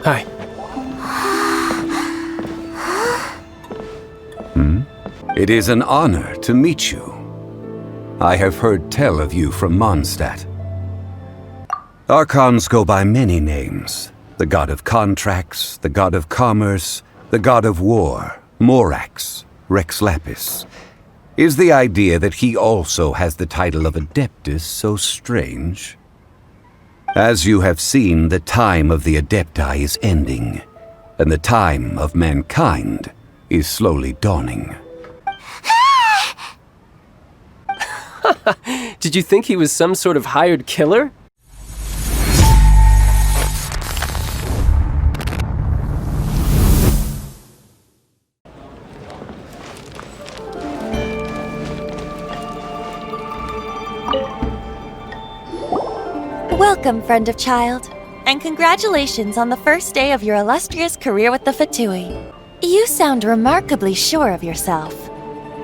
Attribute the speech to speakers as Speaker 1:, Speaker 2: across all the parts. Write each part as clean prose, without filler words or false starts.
Speaker 1: Hi.
Speaker 2: It is an honor to meet you. I have heard tell of you from Mondstadt. Archons go by many names. The god of contracts, the god of commerce, the god of war, Morax, Rex Lapis. Is the idea that he also has the title of Adeptus so strange? As you have seen, the time of the Adepti is ending, and the time of mankind is slowly dawning.
Speaker 1: Did you think he was some sort of hired killer?
Speaker 3: Welcome, friend of child, and congratulations on the first day of your illustrious career with the Fatui. You sound remarkably sure of yourself.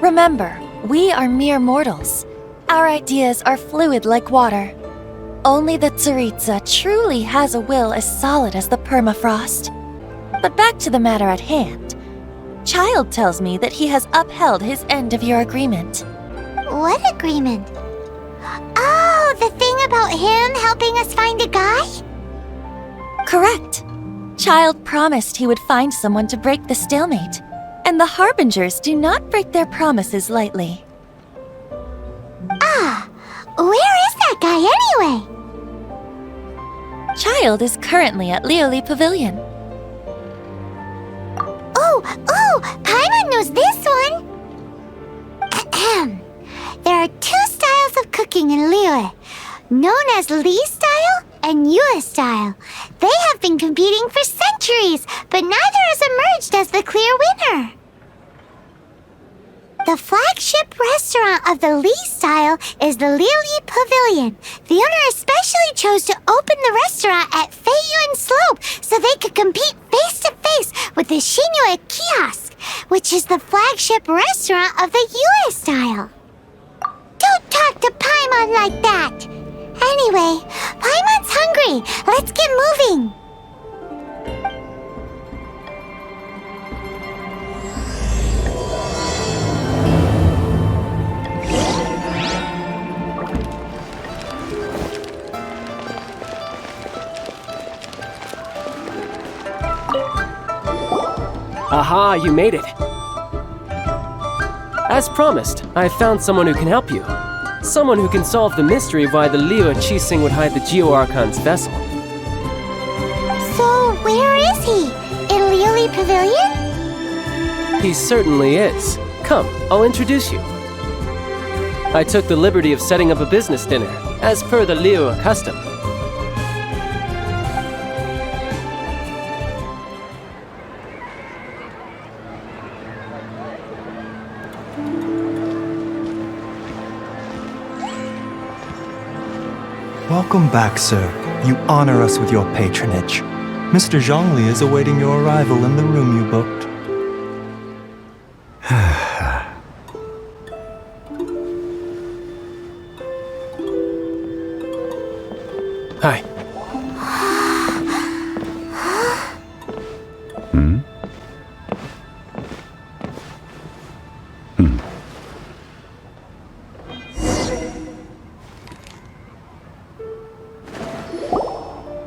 Speaker 3: Remember, we are mere mortals. Our ideas are fluid like water. Only the Tsaritsa truly has a will as solid as the permafrost. But back to the matter at hand. Child tells me that he has upheld his end of your agreement.
Speaker 4: What agreement? Oh, the thing about him helping us find a guy?
Speaker 3: Correct. Child promised he would find someone to break the stalemate. And the Harbingers do not break their promises lightly.
Speaker 4: Ah, where is that guy anyway?
Speaker 3: Child is currently at Lioli Pavilion.
Speaker 4: Oh, Paimon knows this one! Ahem. There are two styles of cooking in Liyue, known as Li style and Yue style. They have been competing for centuries, but neither has emerged as the clear winner. The flagship restaurant of the Li style is the Lioli Pavilion. The owner especially chose to open the restaurant at Feiyuan Slope so they could compete face-to-face with the Shinyue Kiosk, which is the flagship restaurant of the Yue style. Don't talk to Paimon like that! Anyway, Paimon's hungry. Let's get moving!
Speaker 1: Aha, you made it. As promised, I found someone who can help you. Someone who can solve the mystery of why the Liyue Qixing would hide the Geo-Archon's vessel.
Speaker 4: So, where is he? In Lioli Pavilion?
Speaker 1: He certainly is. Come, I'll introduce you. I took the liberty of setting up a business dinner, as per the Liyue custom.
Speaker 5: Welcome back, sir. You honor us with your patronage. Mr. Zhongli is awaiting your arrival in the room you booked.
Speaker 1: Hi.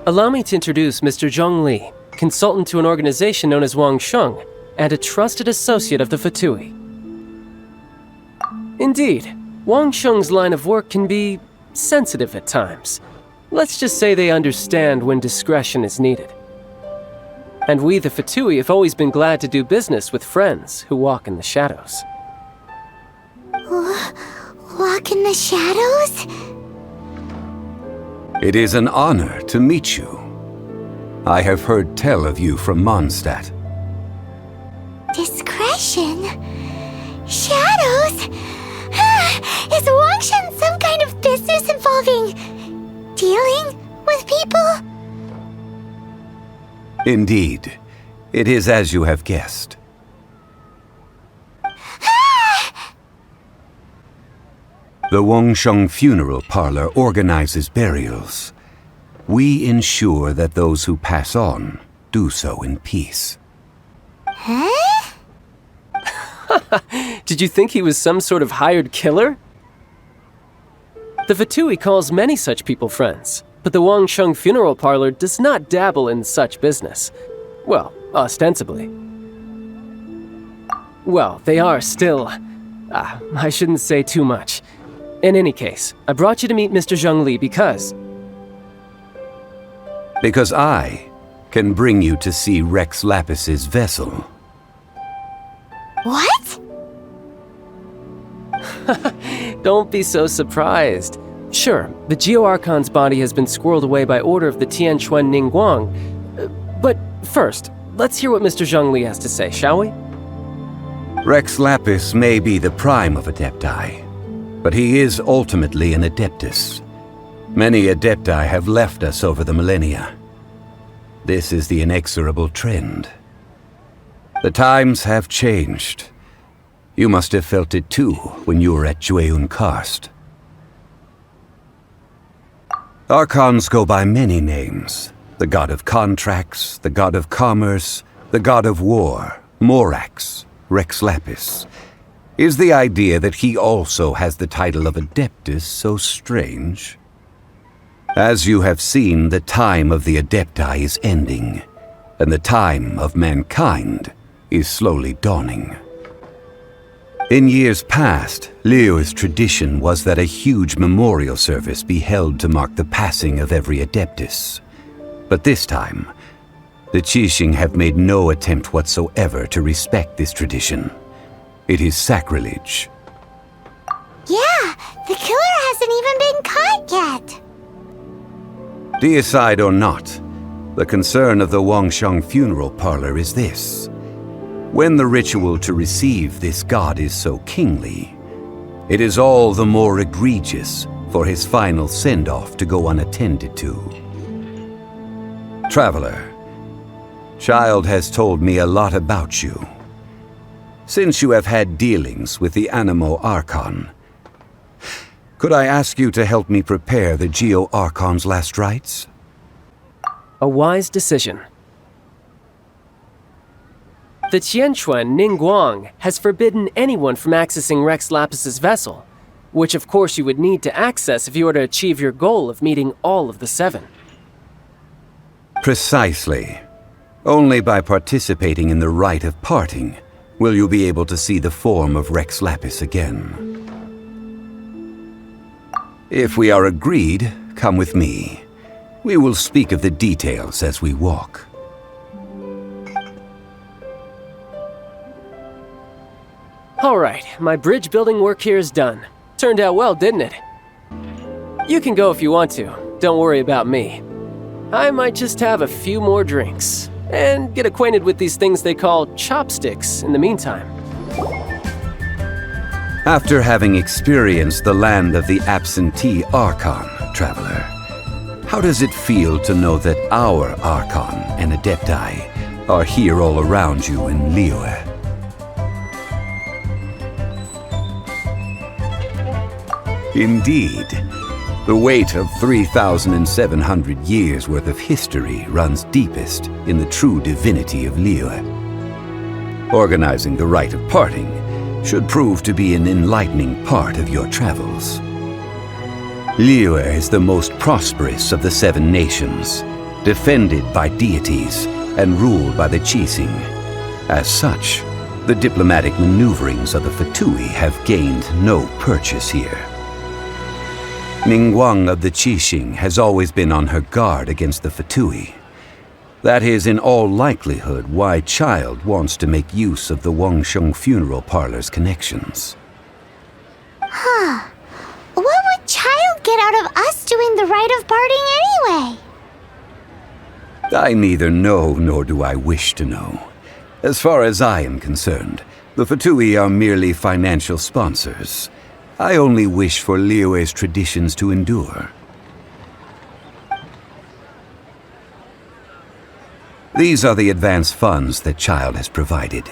Speaker 1: Allow me to introduce Mr. Zhongli, consultant to an organization known as Wangsheng, and a trusted associate of the Fatui. Indeed, Wangsheng's line of work can be sensitive at times. Let's just say they understand when discretion is needed. And we, the Fatui, have always been glad to do business with friends who walk in the shadows.
Speaker 4: Walk in the shadows?
Speaker 2: It is an honor to meet you. I have heard tell of you from Mondstadt.
Speaker 4: Discretion? Shadows? Is Wangshan some kind of business involving dealing with people?
Speaker 2: Indeed. It is as you have guessed. The Wangsheng Funeral Parlor organizes burials. We ensure that those who pass on do so in peace.
Speaker 4: Huh?
Speaker 1: Did you think he was some sort of hired killer? The Fatui calls many such people friends, but the Wangsheng Funeral Parlor does not dabble in such business. Well, ostensibly. Well, they are still... I shouldn't say too much. In any case, I brought you to meet Mr. Zhongli because...
Speaker 2: Because I can bring you to see Rex Lapis's vessel.
Speaker 4: What?
Speaker 1: Don't be so surprised. Sure, the Geo-Archon's body has been squirreled away by order of the Tianquan Ningguang. But first, let's hear what Mr. Zhongli has to say, shall we?
Speaker 2: Rex Lapis may be the prime of Adepti, but he is ultimately an Adeptus. Many Adepti have left us over the millennia. This is the inexorable trend. The times have changed. You must have felt it too when you were at Jueyun Karst. Archons go by many names. The god of contracts, the god of commerce, the god of war, Morax, Rex Lapis. Is the idea that he also has the title of Adeptus so strange? As you have seen, the time of the Adepti is ending, and the time of mankind is slowly dawning. In years past, Liyue's tradition was that a huge memorial service be held to mark the passing of every Adeptus. But this time, the Qixing have made no attempt whatsoever to respect this tradition. It is sacrilege.
Speaker 4: Yeah, the killer hasn't even been caught yet.
Speaker 2: Deicide or not, the concern of the Wangsheng Funeral Parlor is this. When the ritual to receive this god is so kingly, it is all the more egregious for his final send-off to go unattended to. Traveler, Child has told me a lot about you. Since you have had dealings with the Animo Archon, could I ask you to help me prepare the Geo-Archon's last rites?
Speaker 1: A wise decision. The Tianquan Ningguang has forbidden anyone from accessing Rex Lapis's vessel, which of course you would need to access if you were to achieve your goal of meeting all of the 7.
Speaker 2: Precisely. Only by participating in the rite of parting will you be able to see the form of Rex Lapis again. If we are agreed, come with me. We will speak of the details as we walk.
Speaker 1: Alright, my bridge building work here is done. Turned out well, didn't it? You can go if you want to. Don't worry about me. I might just have a few more drinks, and get acquainted with these things they call chopsticks in the meantime.
Speaker 2: After having experienced the land of the absentee Archon, Traveler, how does it feel to know that our Archon and Adepti are here all around you in Liyue? Indeed, the weight of 3,700 years' worth of history runs deepest in the true divinity of Liyue. Organizing the rite of parting should prove to be an enlightening part of your travels. Liyue is the most prosperous of the 7 nations, defended by deities and ruled by the Qixing. As such, the diplomatic maneuverings of the Fatui have gained no purchase here. Ningguang of the Qixing has always been on her guard against the Fatui. That is in all likelihood why Child wants to make use of the Wangsheng Funeral Parlor's connections.
Speaker 4: Huh. What would Child get out of us doing the rite of parting anyway?
Speaker 2: I neither know nor do I wish to know. As far as I am concerned, the Fatui are merely financial sponsors. I only wish for Liyue's traditions to endure. These are the advance funds that Child has provided.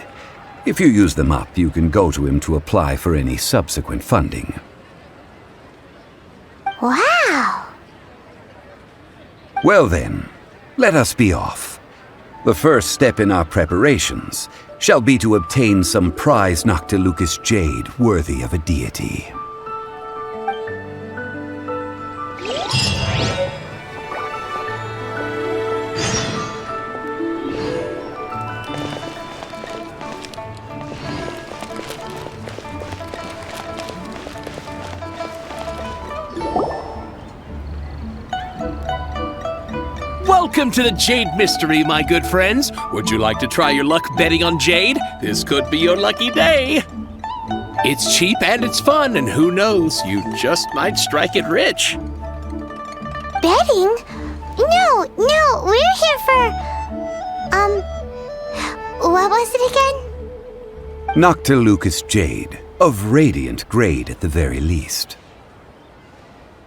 Speaker 2: If you use them up, you can go to him to apply for any subsequent funding.
Speaker 4: Wow!
Speaker 2: Well then, let us be off. The first step in our preparations shall be to obtain some prized Noctilucous Jade worthy of a deity.
Speaker 6: Welcome to the Jade Mystery, my good friends. Would you like to try your luck betting on Jade? This could be your lucky day. It's cheap and it's fun, and who knows, you just might strike it rich.
Speaker 4: Betting? No, we're here for... what was it again?
Speaker 2: Noctilucous Jade, of radiant grade at the very least.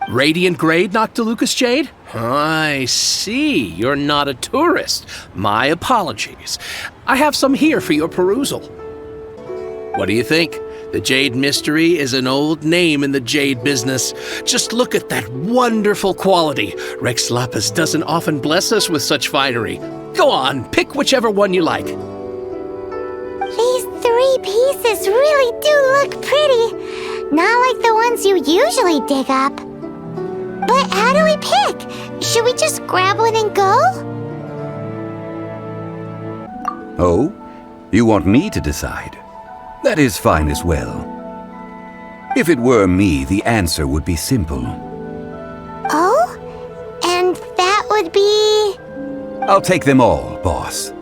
Speaker 6: Radiant grade, Noctilucous Jade? I see. You're not a tourist. My apologies. I have some here for your perusal. What do you think? The Jade Mystery is an old name in the jade business. Just look at that wonderful quality. Rex Lapis doesn't often bless us with such finery. Go on, pick whichever one you like.
Speaker 4: These 3 pieces really do look pretty. Not like the ones you usually dig up. But how do we pick? Should we just grab one and go?
Speaker 2: Oh? You want me to decide? That is fine as well. If it were me, the answer would be simple.
Speaker 4: Oh? And that would be...
Speaker 2: I'll take them all, boss.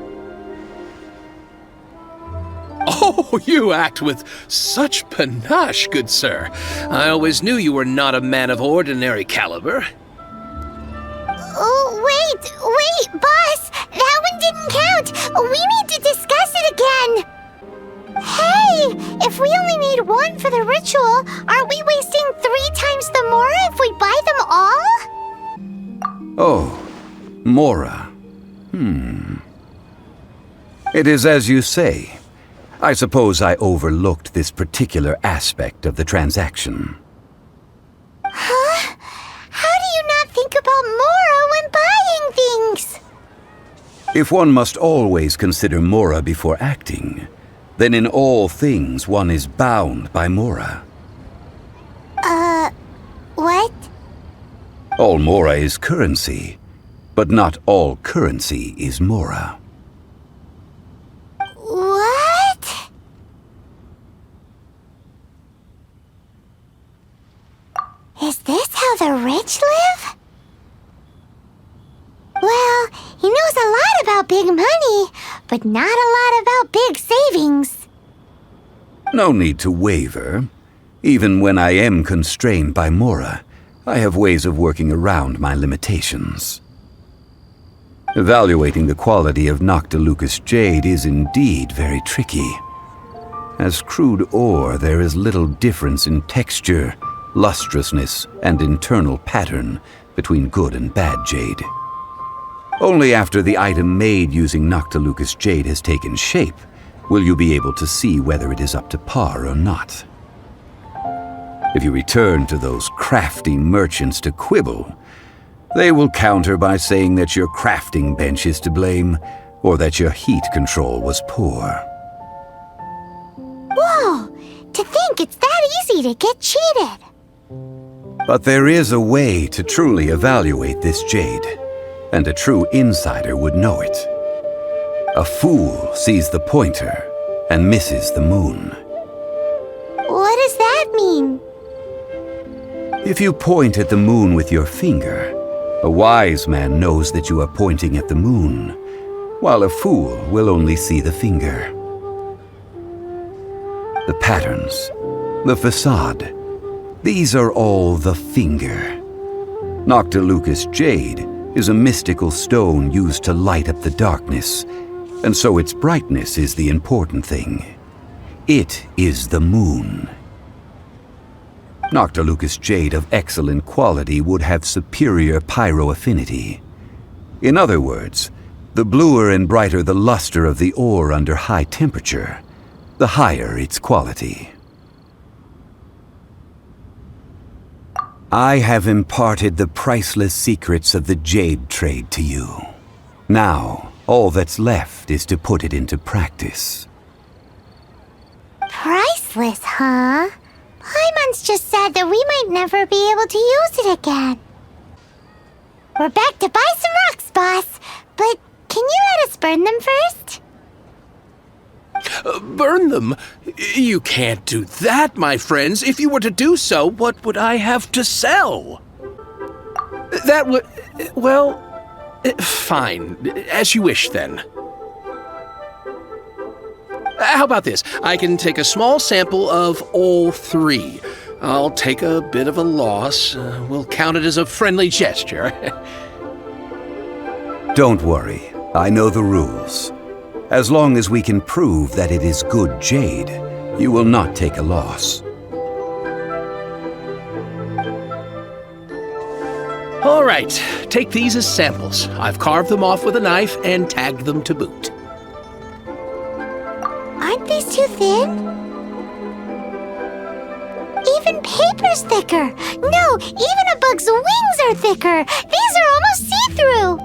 Speaker 6: Oh, you act with such panache, good sir. I always knew you were not a man of ordinary caliber.
Speaker 4: Oh, wait, boss! That one didn't count! We need to discuss it again! Hey! If we only need 1 for the ritual, aren't we wasting 3 times the Mora if we buy them all?
Speaker 2: Oh, Mora. It is as you say. I suppose I overlooked this particular aspect of the transaction.
Speaker 4: Huh? How do you not think about Mora when buying things?
Speaker 2: If one must always consider Mora before acting, then in all things one is bound by Mora.
Speaker 4: What?
Speaker 2: All Mora is currency, but not all currency is Mora.
Speaker 4: What? Is this how the rich live? Well, he knows a lot about big money, but not a lot about big savings.
Speaker 2: No need to waver. Even when I am constrained by Mora, I have ways of working around my limitations. Evaluating the quality of Noctilucous Jade is indeed very tricky. As crude ore, there is little difference in texture, lustrousness, and internal pattern between good and bad jade. Only after the item made using Noctilucous Jade has taken shape will you be able to see whether it is up to par or not. If you return to those crafty merchants to quibble, they will counter by saying that your crafting bench is to blame, or that your heat control was poor.
Speaker 4: Whoa! To think it's that easy to get cheated!
Speaker 2: But there is a way to truly evaluate this jade, and a true insider would know it. A fool sees the pointer and misses the moon.
Speaker 4: What does that mean?
Speaker 2: If you point at the moon with your finger, a wise man knows that you are pointing at the moon, while a fool will only see the finger. The patterns, the facade, these are all the finger. Noctilucous Jade is a mystical stone used to light up the darkness, and so its brightness is the important thing. It is the moon. Noctilucous Jade of excellent quality would have superior pyroaffinity. In other words, the bluer and brighter the luster of the ore under high temperature, the higher its quality. I have imparted the priceless secrets of the jade trade to you. Now, all that's left is to put it into practice.
Speaker 4: Priceless, huh? Paimon's just sad that we might never be able to use it again. We're back to buy some rocks, boss. But can you let us burn them first?
Speaker 6: Burn them? You can't do that, my friends. If you were to do so, what would I have to sell? That would... well... fine. As you wish, then. How about this? I can take a small sample of all three. I'll take a bit of a loss. We'll count it as a friendly gesture.
Speaker 2: Don't worry. I know the rules. As long as we can prove that it is good jade, you will not take a loss.
Speaker 6: All right. Take these as samples. I've carved them off with a knife and tagged them to boot.
Speaker 4: Aren't these too thin? Even paper's thicker. No, even a bug's wings are thicker. These are almost see-through.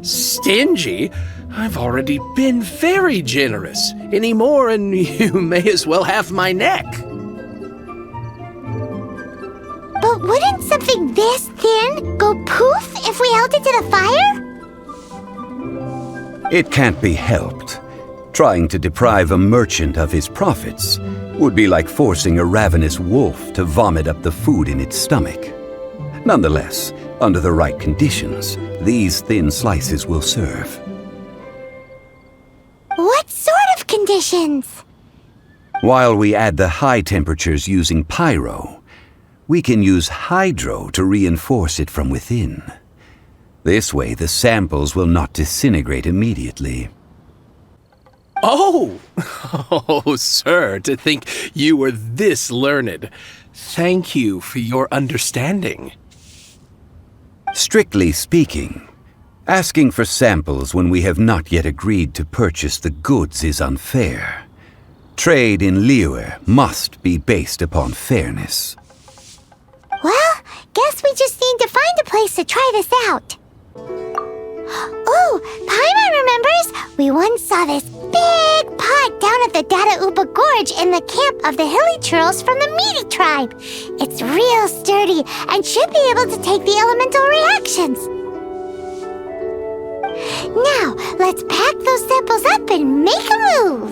Speaker 6: Stingy? I've already been very generous. Any more and you may as well have my neck.
Speaker 4: But wouldn't something this thin go poof if we held it to the fire?
Speaker 2: It can't be helped. Trying to deprive a merchant of his profits would be like forcing a ravenous wolf to vomit up the food in its stomach. Nonetheless, under the right conditions, these thin slices will serve.
Speaker 4: What sort of conditions?
Speaker 2: While we add the high temperatures using pyro, we can use hydro to reinforce it from within. This way, the samples will not disintegrate immediately.
Speaker 6: Oh! Oh, sir, to think you were this learned. Thank you for your understanding.
Speaker 2: Strictly speaking, asking for samples when we have not yet agreed to purchase the goods is unfair. Trade in Liyue must be based upon fairness.
Speaker 4: Well, guess we just need to find a place to try this out. Oh, Paimon remembers! We once saw this big pot down at the Dada Uba Gorge in the camp of the hilly churls from the Meaty tribe. It's real sturdy and should be able to take the elemental reactions. Now, let's pack those samples up and make a move.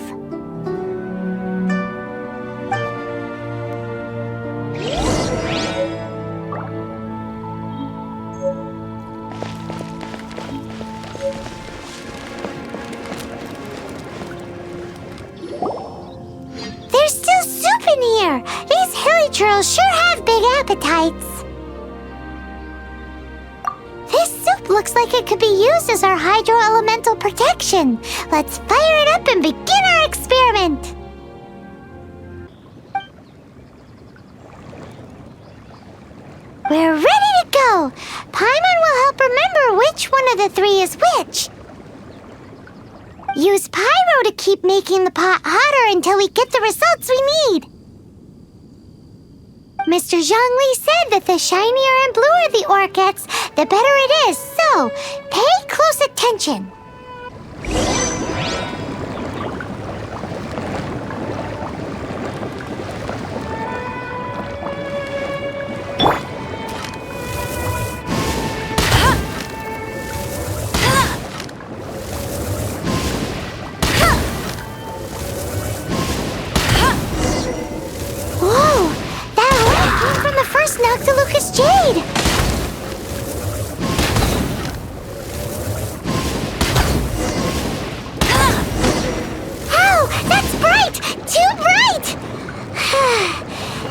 Speaker 4: There's still soup in here. These hilly churls sure have big appetites. This soup looks like it could be used as our hydro-elemental protection. Let's fire it up and begin our experiment. We're ready to go. Paimon will help remember which one of the three is which. Use pyro to keep making the pot hotter until we get the results we need. Mr. Zhongli said that the shinier and bluer the ore gets, the better it is, so pay close attention. For Noctilucous Jade! Ow! That's bright! Too bright!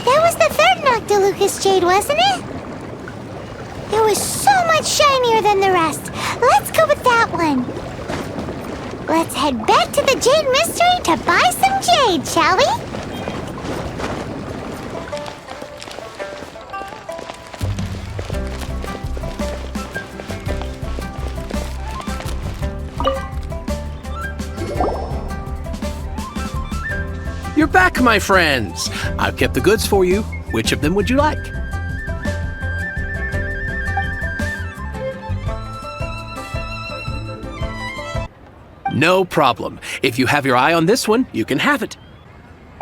Speaker 4: That was the third Noctilucous Jade, wasn't it? It was so much shinier than the rest. Let's go with that one. Let's head back to the Jade Mystery to buy some jade, shall we?
Speaker 6: You're back, my friends. I've kept the goods for you. Which of them would you like? No problem. If you have your eye on this one, you can have it.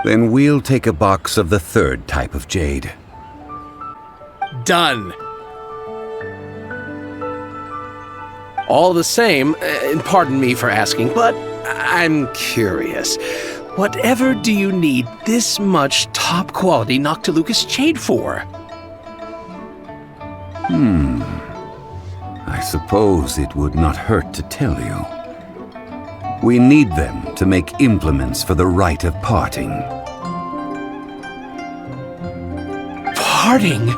Speaker 2: Then we'll take a box of the third type of jade.
Speaker 6: Done. All the same, and pardon me for asking, but I'm curious. Whatever do you need this much top-quality Noctilucous Jade for?
Speaker 2: I suppose it would not hurt to tell you. We need them to make implements for the rite of parting.
Speaker 6: Parting?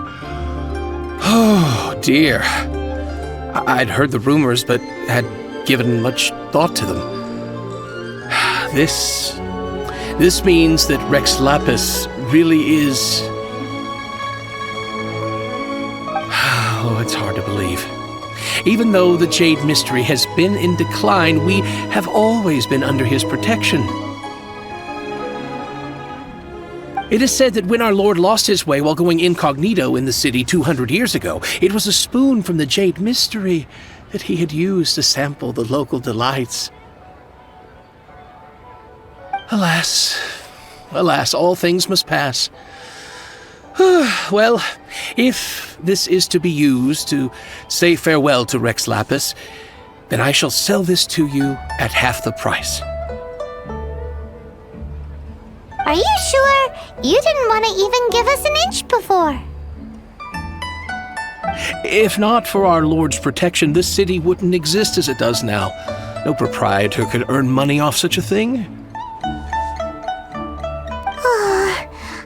Speaker 6: Oh, dear. I'd heard the rumors, but had given much thought to them. This means that Rex Lapis really is... Oh, it's hard to believe. Even though the Jade Mystery has been in decline, we have always been under his protection. It is said that when our Lord lost his way while going incognito in the city 200 years ago, it was a spoon from the Jade Mystery that he had used to sample the local delights. Alas, alas, all things must pass. Well, if this is to be used to say farewell to Rex Lapis, then I shall sell this to you at half the price.
Speaker 4: Are you sure? You didn't want to even give us an inch before.
Speaker 6: If not for our Lord's protection, this city wouldn't exist as it does now. No proprietor could earn money off such a thing.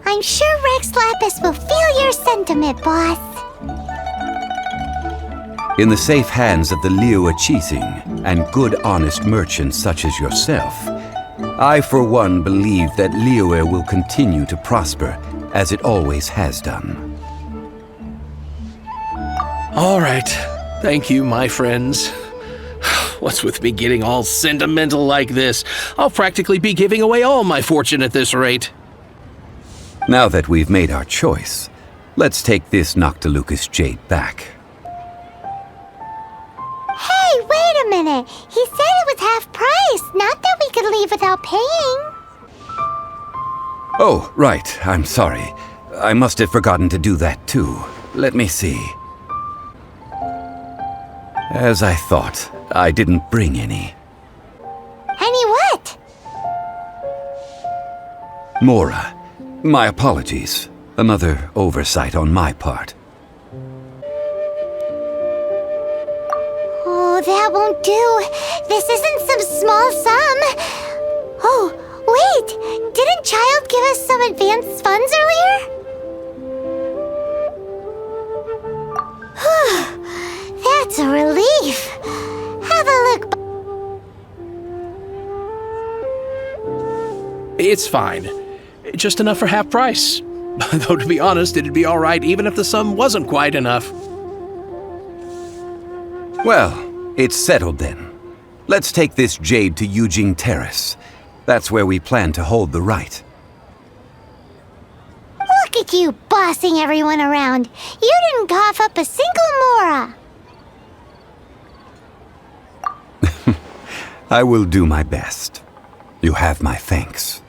Speaker 4: I'm sure Rex Lapis will feel your sentiment, boss.
Speaker 2: In the safe hands of the Liu Achising and good honest merchants such as yourself, I for one believe that Liyue will continue to prosper as it always has done.
Speaker 6: All right. Thank you, my friends. What's with me getting all sentimental like this? I'll practically be giving away all my fortune at this rate.
Speaker 2: Now that we've made our choice, let's take this Noctilucous Jade back.
Speaker 4: Hey, wait a minute. He said it was half price, not that we could leave without paying.
Speaker 2: Oh, right. I'm sorry. I must have forgotten to do that too. Let me see. As I thought, I didn't bring any.
Speaker 4: Any what?
Speaker 2: Mora, my apologies. Another oversight on my part.
Speaker 4: Oh, that won't do. This isn't some small sum. Oh, wait. Didn't Child give us some advanced funds earlier? That's a relief. Have a look.
Speaker 6: It's fine. Just enough for half price. Though, to be honest, it'd be all right even if the sum wasn't quite enough.
Speaker 2: Well, it's settled then. Let's take this jade to Yujing Terrace. That's where we plan to hold the rite.
Speaker 4: Look at you bossing everyone around. You didn't cough up a single mora.
Speaker 2: I will do my best. You have my thanks.